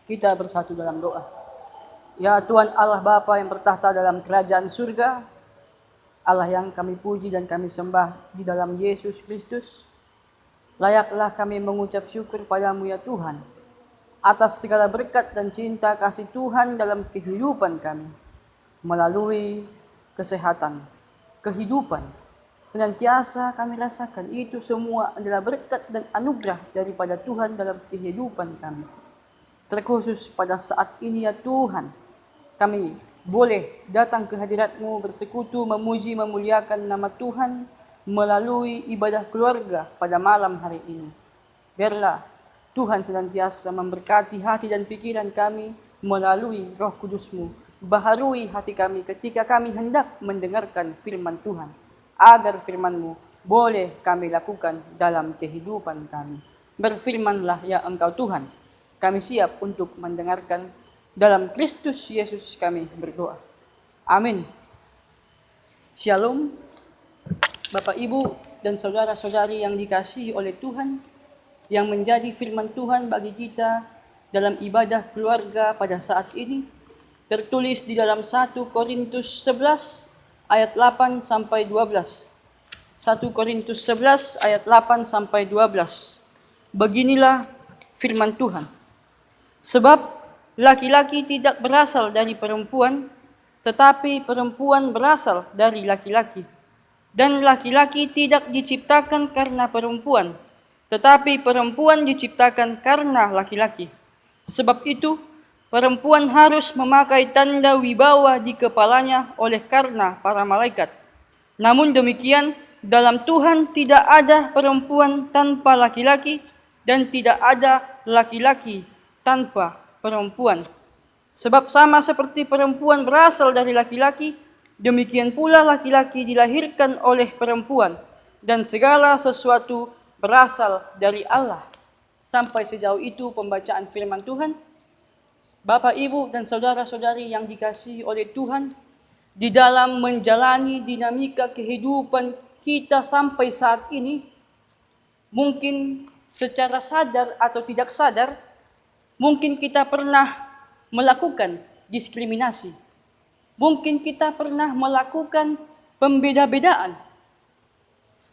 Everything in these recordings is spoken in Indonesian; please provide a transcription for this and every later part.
Kita bersatu dalam doa. Ya Tuhan Allah Bapa yang bertahta dalam kerajaan surga, Allah yang kami puji dan kami sembah di dalam Yesus Kristus, layaklah kami mengucap syukur padamu ya Tuhan, atas segala berkat dan cinta kasih Tuhan dalam kehidupan kami, melalui kesehatan, kehidupan, senantiasa kami rasakan itu semua adalah berkat dan anugerah daripada Tuhan dalam kehidupan kami. Terkhusus pada saat ini ya Tuhan, kami boleh datang ke hadirat-Mu bersekutu, memuji, memuliakan nama Tuhan melalui ibadah keluarga pada malam hari ini. Biarlah Tuhan senantiasa memberkati hati dan pikiran kami melalui Roh Kudus-Mu. Baharui hati kami ketika kami hendak mendengarkan firman Tuhan, agar firman-Mu boleh kami lakukan dalam kehidupan kami. Berfirmanlah ya Engkau Tuhan, kami siap untuk mendengarkan. Dalam Kristus Yesus kami berdoa. Amin. Shalom. Bapak, Ibu, dan saudara-saudari yang dikasihi oleh Tuhan, yang menjadi firman Tuhan bagi kita dalam ibadah keluarga pada saat ini, tertulis di dalam 1 Korintus 11 ayat 8 sampai 12. 1 Korintus 11 ayat 8 sampai 12. Beginilah firman Tuhan. Sebab laki-laki tidak berasal dari perempuan, tetapi perempuan berasal dari laki-laki. Dan laki-laki tidak diciptakan karena perempuan, tetapi perempuan diciptakan karena laki-laki. Sebab itu, perempuan harus memakai tanda wibawa di kepalanya oleh karena para malaikat. Namun demikian, dalam Tuhan tidak ada perempuan tanpa laki-laki, dan tidak ada laki-laki tanpa perempuan. Sebab sama seperti perempuan berasal dari laki-laki, demikian pula laki-laki dilahirkan oleh perempuan, dan segala sesuatu berasal dari Allah. Sampai sejauh itu pembacaan firman Tuhan. Bapak, Ibu, dan saudara-saudari yang dikasihi oleh Tuhan, di dalam menjalani dinamika kehidupan kita sampai saat ini, mungkin secara sadar atau tidak sadar, mungkin kita pernah melakukan diskriminasi. Mungkin kita pernah melakukan pembeda-bedaan.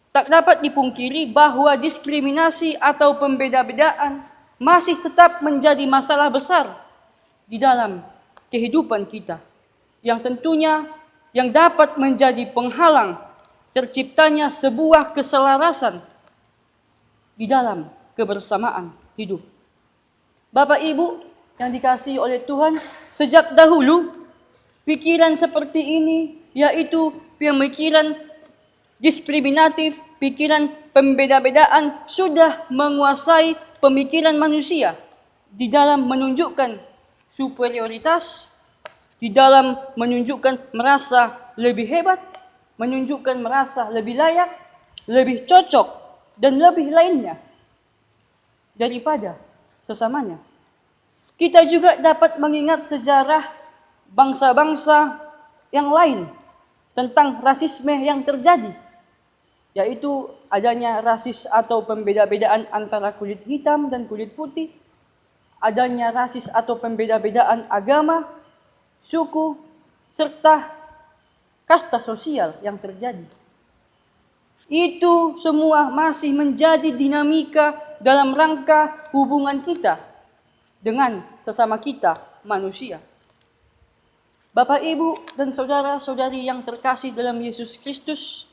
Tak dapat dipungkiri bahwa diskriminasi atau pembeda-bedaan masih tetap menjadi masalah besar di dalam kehidupan kita, yang tentunya yang dapat menjadi penghalang terciptanya sebuah keselarasan di dalam kebersamaan hidup. Bapak, Ibu yang dikasihi oleh Tuhan, sejak dahulu pikiran seperti ini, yaitu pemikiran diskriminatif, pikiran pembeda-bedaan, sudah menguasai pemikiran manusia di dalam menunjukkan superioritas, di dalam menunjukkan merasa lebih hebat, menunjukkan merasa lebih layak, lebih cocok, dan lebih lainnya daripada sesamanya. Kita juga dapat mengingat sejarah bangsa-bangsa yang lain tentang rasisme yang terjadi, yaitu adanya rasis atau pembeda-bedaan antara kulit hitam dan kulit putih, adanya rasis atau pembeda-bedaan agama, suku, serta kasta sosial yang terjadi. Itu semua masih menjadi dinamika dalam rangka hubungan kita dengan sesama kita manusia. Bapak, Ibu, dan saudara-saudari yang terkasih dalam Yesus Kristus,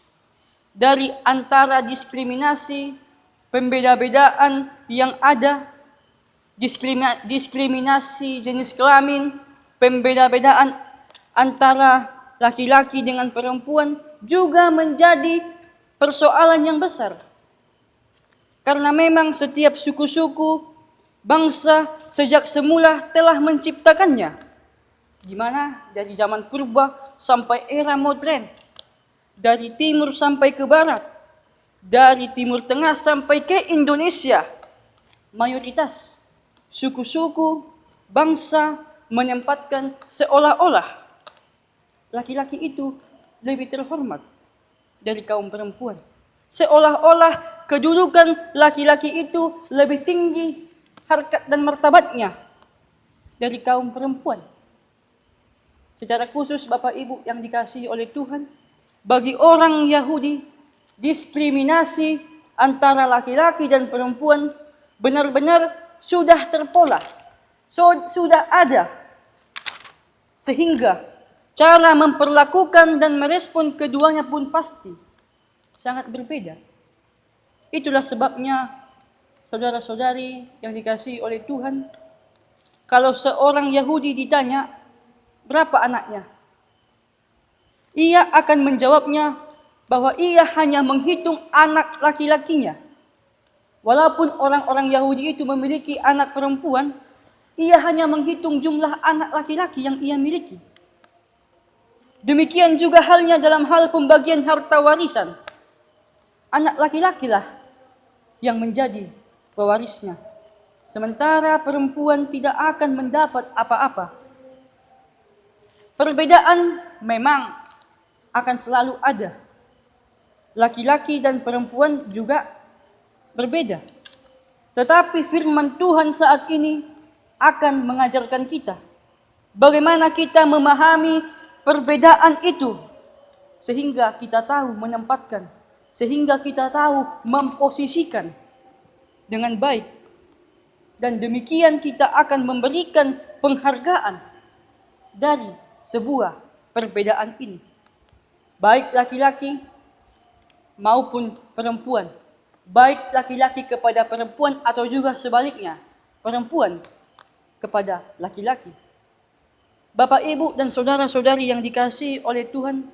dari antara diskriminasi, pembeda-bedaan yang ada, diskriminasi jenis kelamin, pembeda-bedaan antara laki-laki dengan perempuan juga menjadi persoalan yang besar. Karena memang setiap suku-suku, bangsa sejak semula telah menciptakannya. Di mana dari zaman purba sampai era modern, dari timur sampai ke barat, dari timur tengah sampai ke Indonesia, mayoritas suku-suku, bangsa menempatkan seolah-olah laki-laki itu lebih terhormat dari kaum perempuan. Seolah-olah kedudukan laki-laki itu lebih tinggi harkat dan martabatnya dari kaum perempuan. Secara khusus Bapak Ibu yang dikasihi oleh Tuhan, bagi orang Yahudi, diskriminasi antara laki-laki dan perempuan benar-benar sudah terpola, sudah ada. Sehingga cara memperlakukan dan merespon keduanya pun pasti sangat berbeda. Itulah sebabnya, saudara-saudari yang dikasihi oleh Tuhan, kalau seorang Yahudi ditanya, berapa anaknya? Ia akan menjawabnya bahwa ia hanya menghitung anak laki-lakinya. Walaupun orang-orang Yahudi itu memiliki anak perempuan, ia hanya menghitung jumlah anak laki-laki yang ia miliki. Demikian juga halnya dalam hal pembagian harta warisan. Anak laki-lakilah yang menjadi pewarisnya. Sementara perempuan tidak akan mendapat apa-apa. Perbedaan memang akan selalu ada. Laki-laki dan perempuan juga berbeda. Tetapi firman Tuhan saat ini akan mengajarkan kita bagaimana kita memahami perbedaan itu, sehingga kita tahu menempatkan, sehingga kita tahu memposisikan dengan baik. Dan demikian kita akan memberikan penghargaan dari sebuah perbedaan ini, baik laki-laki maupun perempuan, baik laki-laki kepada perempuan atau juga sebaliknya, perempuan kepada laki-laki. Bapak, Ibu, dan saudara-saudari yang dikasihi oleh Tuhan,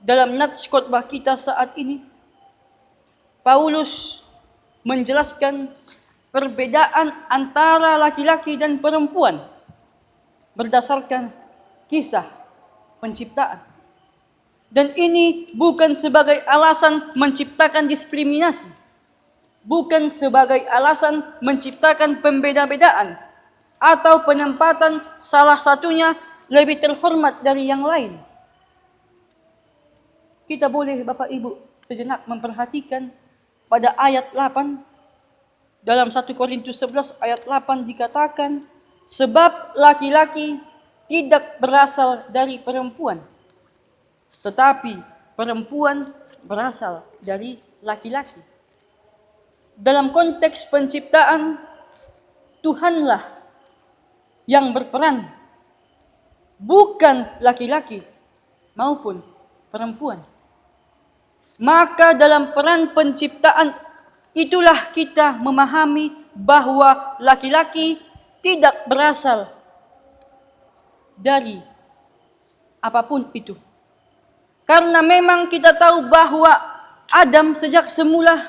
dalam nats khotbah kita saat ini, Paulus menjelaskan perbedaan antara laki-laki dan perempuan berdasarkan kisah penciptaan. Dan ini bukan sebagai alasan menciptakan diskriminasi, bukan sebagai alasan menciptakan pembeda-bedaan atau penempatan salah satunya lebih terhormat dari yang lain. Kita boleh Bapak Ibu sejenak memperhatikan pada ayat 8, dalam 1 Korintus 11 ayat 8 dikatakan, sebab laki-laki tidak berasal dari perempuan, tetapi perempuan berasal dari laki-laki. Dalam konteks penciptaan, Tuhanlah yang berperan, bukan laki-laki maupun perempuan. Maka dalam peran penciptaan itulah kita memahami bahwa laki-laki tidak berasal dari apapun itu. Karena memang kita tahu bahwa Adam sejak semula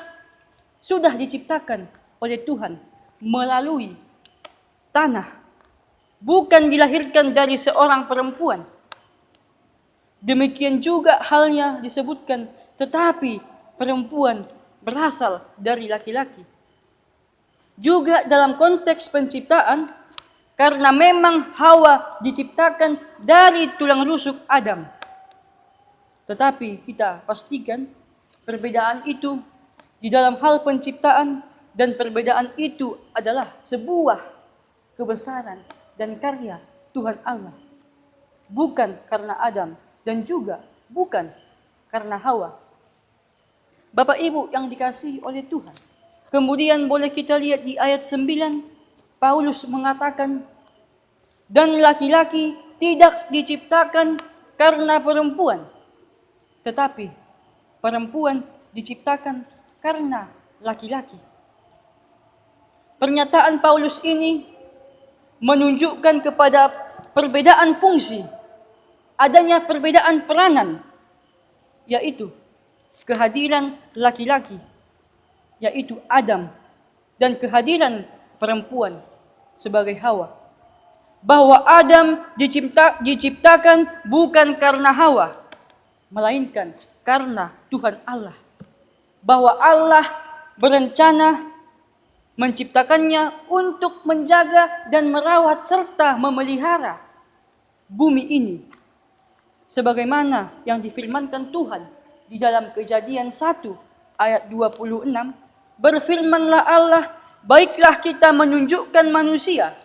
sudah diciptakan oleh Tuhan melalui tanah, bukan dilahirkan dari seorang perempuan. Demikian juga halnya disebutkan, tetapi perempuan berasal dari laki-laki. Juga dalam konteks penciptaan, karena memang Hawa diciptakan dari tulang rusuk Adam. Tetapi kita pastikan perbedaan itu di dalam hal penciptaan, dan perbedaan itu adalah sebuah kebesaran dan karya Tuhan Allah. Bukan karena Adam dan juga bukan karena Hawa. Bapak Ibu yang dikasihi oleh Tuhan. Kemudian boleh kita lihat di ayat 9, Paulus mengatakan, dan laki-laki tidak diciptakan karena perempuan, tetapi perempuan diciptakan karena laki-laki. Pernyataan Paulus ini menunjukkan kepada perbedaan fungsi, adanya perbedaan peranan, yaitu kehadiran laki-laki, yaitu Adam, dan kehadiran perempuan sebagai Hawa. Bahwa Adam diciptakan bukan karena Hawa, melainkan karena Tuhan Allah. Bahwa Allah berencana menciptakannya untuk menjaga dan merawat serta memelihara bumi ini. Sebagaimana yang difirmankan Tuhan di dalam Kejadian 1 ayat 26, berfirmanlah Allah, baiklah kita menunjukkan manusia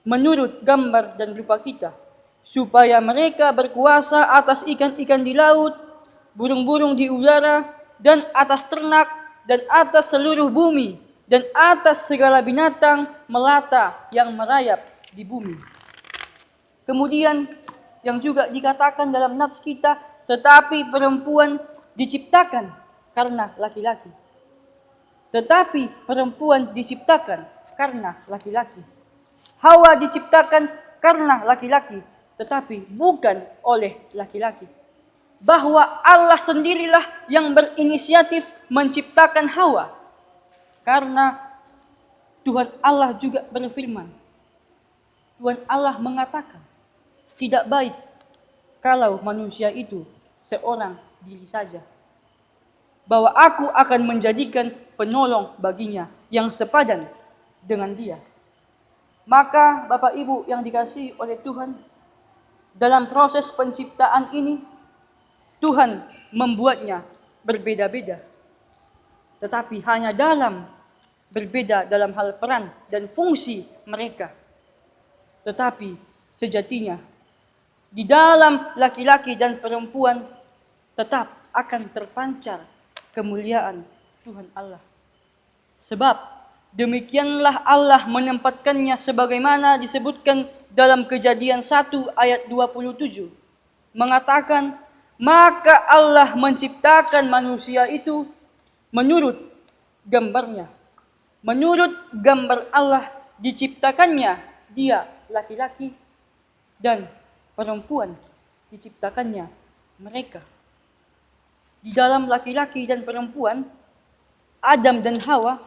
menurut gambar dan rupa kita, supaya mereka berkuasa atas ikan-ikan di laut, burung-burung di udara, dan atas ternak, dan atas seluruh bumi, dan atas segala binatang melata yang merayap di bumi. Kemudian yang juga dikatakan dalam nats kita, tetapi perempuan diciptakan karena laki-laki. Tetapi perempuan diciptakan karena laki-laki. Hawa diciptakan karena laki-laki, tetapi bukan oleh laki-laki. Bahwa Allah sendirilah yang berinisiatif menciptakan Hawa. Karena Tuhan Allah juga berfirman. Tuhan Allah mengatakan, tidak baik kalau manusia itu seorang diri saja. Bahwa aku akan menjadikan penolong baginya yang sepadan dengan dia. Maka Bapak Ibu yang dikasihi oleh Tuhan, dalam proses penciptaan ini, Tuhan membuatnya berbeda-beda. Tetapi hanya berbeda dalam hal peran dan fungsi mereka. Tetapi sejatinya, di dalam laki-laki dan perempuan tetap akan terpancar kemuliaan Tuhan Allah. Sebab demikianlah Allah menempatkannya sebagaimana disebutkan dalam Kejadian 1 ayat 27. Mengatakan, maka Allah menciptakan manusia itu menurut gambarnya. Menurut gambar Allah diciptakannya dia laki-laki dan perempuan diciptakannya mereka. Di dalam laki-laki dan perempuan, Adam dan Hawa,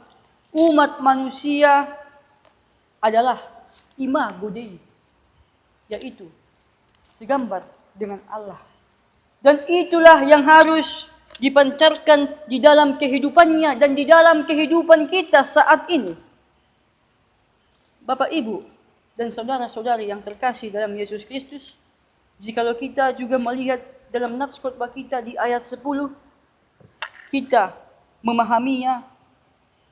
umat manusia adalah imago Dei, yaitu segambar dengan Allah. Dan itulah yang harus dipancarkan di dalam kehidupannya dan di dalam kehidupan kita saat ini. Bapak, Ibu, dan saudara-saudari yang terkasih dalam Yesus Kristus, jikalau kita juga melihat dalam nats khotbah kita di ayat 10, kita memahaminya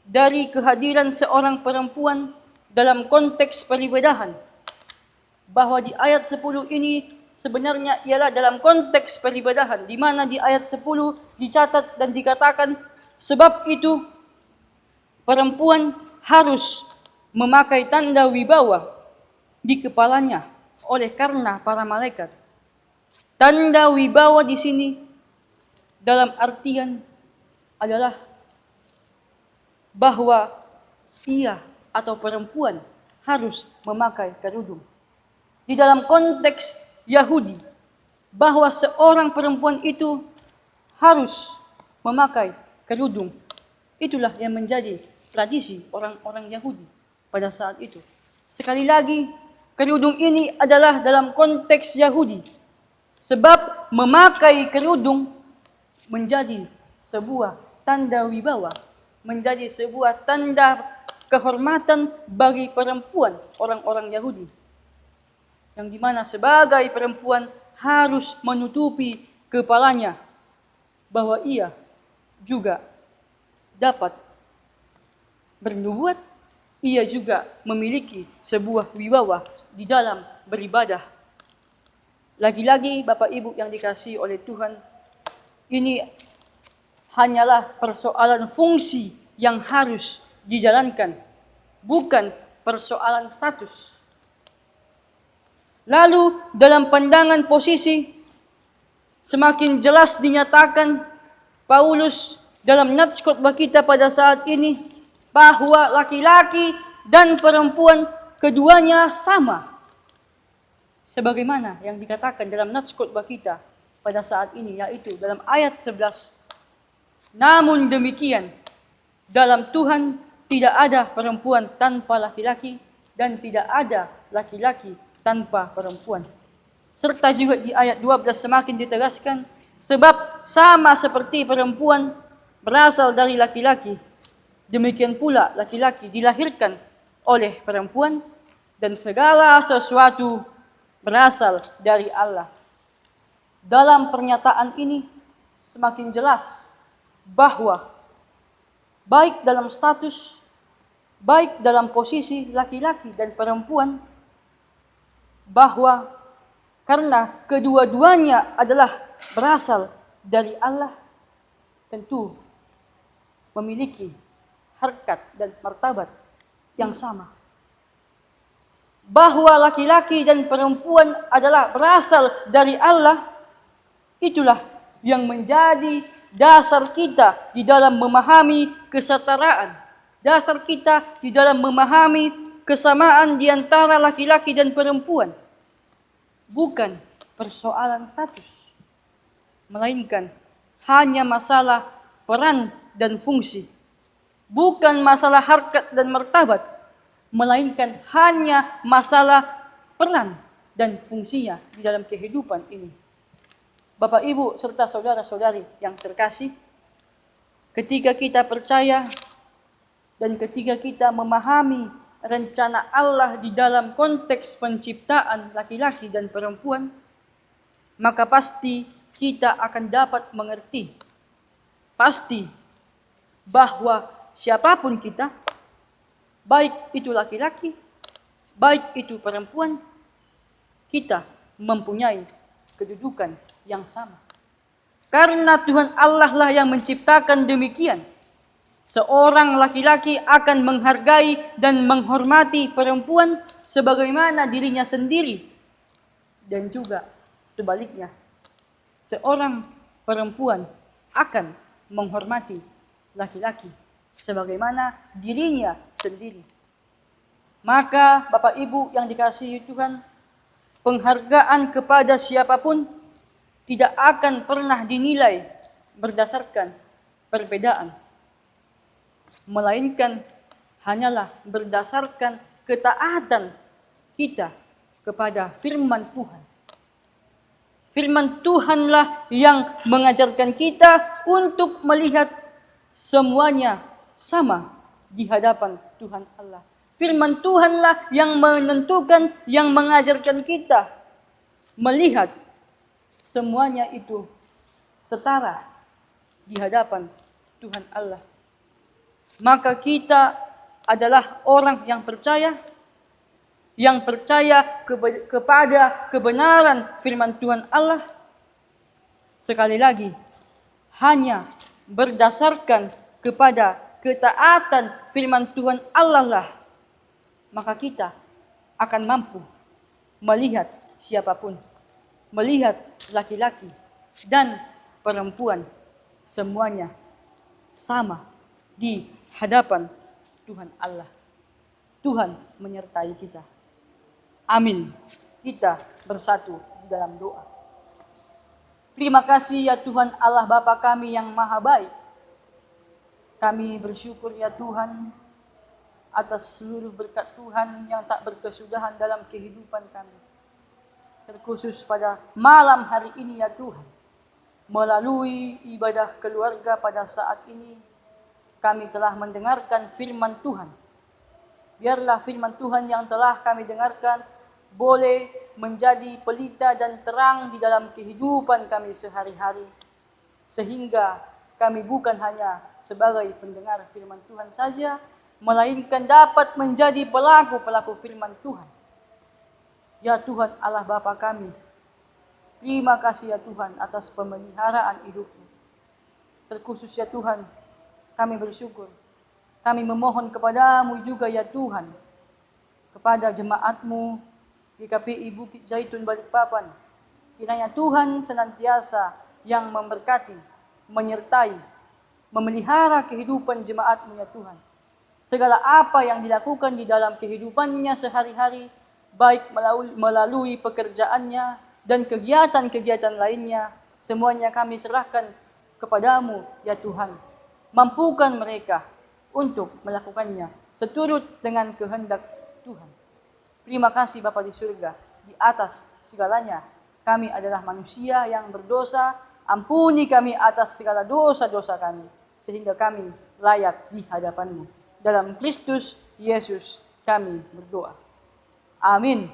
dari kehadiran seorang perempuan dalam konteks peribadahan. Bahwa di ayat 10 ini sebenarnya ialah dalam konteks peribadahan, di mana di ayat 10 dicatat dan dikatakan, sebab itu perempuan harus memakai tanda wibawa di kepalanya oleh karena para malaikat. Tanda wibawa di sini dalam artian adalah bahwa ia atau perempuan harus memakai kerudung. Di dalam konteks Yahudi, bahwa seorang perempuan itu harus memakai kerudung. Itulah yang menjadi tradisi orang-orang Yahudi pada saat itu. Sekali lagi, kerudung ini adalah dalam konteks Yahudi. Sebab memakai kerudung menjadi sebuah tanda wibawa, menjadi sebuah tanda kehormatan bagi perempuan orang-orang Yahudi. Yang dimana sebagai perempuan harus menutupi kepalanya, bahwa ia juga dapat bernubuat, ia juga memiliki sebuah wibawa di dalam beribadah. Lagi-lagi Bapak Ibu yang dikasihi oleh Tuhan, ini hanyalah persoalan fungsi yang harus dijalankan, bukan persoalan status. Lalu dalam pandangan posisi, semakin jelas dinyatakan Paulus dalam nats khotbah kita pada saat ini, bahwa laki-laki dan perempuan keduanya sama. Sebagaimana yang dikatakan dalam nats khotbah kita pada saat ini, yaitu dalam ayat 11. Namun demikian, dalam Tuhan tidak ada perempuan tanpa laki-laki dan tidak ada laki-laki tanpa perempuan. Serta juga di ayat 12 semakin ditegaskan, sebab sama seperti perempuan berasal dari laki-laki, demikian pula laki-laki dilahirkan oleh perempuan, dan segala sesuatu berasal dari Allah. Dalam pernyataan ini semakin jelas bahwa baik dalam status, baik dalam posisi laki-laki dan perempuan, bahwa karena kedua-duanya adalah berasal dari Allah, tentu memiliki harkat dan martabat yang sama. Bahwa laki-laki dan perempuan adalah berasal dari Allah, itulah yang menjadi dasar kita di dalam memahami kesetaraan, dasar kita di dalam memahami kesamaan di antara laki-laki dan perempuan. Bukan persoalan status, melainkan hanya masalah peran dan fungsi. Bukan masalah harkat dan martabat, melainkan hanya masalah peran dan fungsinya di dalam kehidupan ini. Bapak, Ibu, serta saudara-saudari yang terkasih, ketika kita percaya dan ketika kita memahami rencana Allah di dalam konteks penciptaan laki-laki dan perempuan, maka pasti kita akan dapat mengerti pasti bahwa siapapun kita, baik itu laki-laki, baik itu perempuan, kita mempunyai kedudukan yang sama. Karena Tuhan Allah lah yang menciptakan demikian. Seorang laki-laki akan menghargai dan menghormati perempuan sebagaimana dirinya sendiri. Dan juga sebaliknya, seorang perempuan akan menghormati laki-laki sebagaimana dirinya sendiri. Maka Bapak Ibu yang dikasihi Tuhan, penghargaan kepada siapapun tidak akan pernah dinilai berdasarkan perbedaan, melainkan hanyalah berdasarkan ketaatan kita kepada firman Tuhan. Firman Tuhanlah yang mengajarkan kita untuk melihat semuanya sama di hadapan Tuhan Allah. Firman Tuhanlah yang menentukan, yang mengajarkan kita melihat semuanya itu setara di hadapan Tuhan Allah. Maka kita adalah orang yang percaya kepada kebenaran firman Tuhan Allah. Sekali lagi, hanya berdasarkan kepada ketaatan firman Tuhan Allah lah, maka kita akan mampu melihat siapapun, melihat laki-laki dan perempuan, semuanya sama di hadapan Tuhan Allah. Tuhan menyertai kita. Amin. Kita bersatu di dalam doa. Terima kasih ya Tuhan Allah Bapa kami yang maha baik. Kami bersyukur ya Tuhan atas seluruh berkat Tuhan yang tak berkesudahan dalam kehidupan kami. Terkhusus pada malam hari ini ya Tuhan. Melalui ibadah keluarga pada saat ini, kami telah mendengarkan firman Tuhan. Biarlah firman Tuhan yang telah kami dengarkan boleh menjadi pelita dan terang di dalam kehidupan kami sehari-hari. Sehingga kami bukan hanya sebagai pendengar firman Tuhan saja, melainkan dapat menjadi pelaku-pelaku firman Tuhan. Ya Tuhan Allah Bapa kami, terima kasih ya Tuhan atas pemeliharaan hidupmu. Terkhusus ya Tuhan, kami bersyukur. Kami memohon kepadamu juga ya Tuhan, kepada jemaatmu GKPI Bukit Zaitun Balikpapan. Kiranya Tuhan senantiasa yang memberkati, menyertai, memelihara kehidupan jemaatmu ya Tuhan. Segala apa yang dilakukan di dalam kehidupannya sehari-hari, baik melalui pekerjaannya dan kegiatan-kegiatan lainnya, semuanya kami serahkan kepadamu ya Tuhan. Mampukan mereka untuk melakukannya seturut dengan kehendak Tuhan. Terima kasih Bapa di surga. Di atas segalanya, kami adalah manusia yang berdosa. Ampuni kami atas segala dosa-dosa kami, sehingga kami layak di hadapan-Mu. Dalam Kristus Yesus kami berdoa. Amin.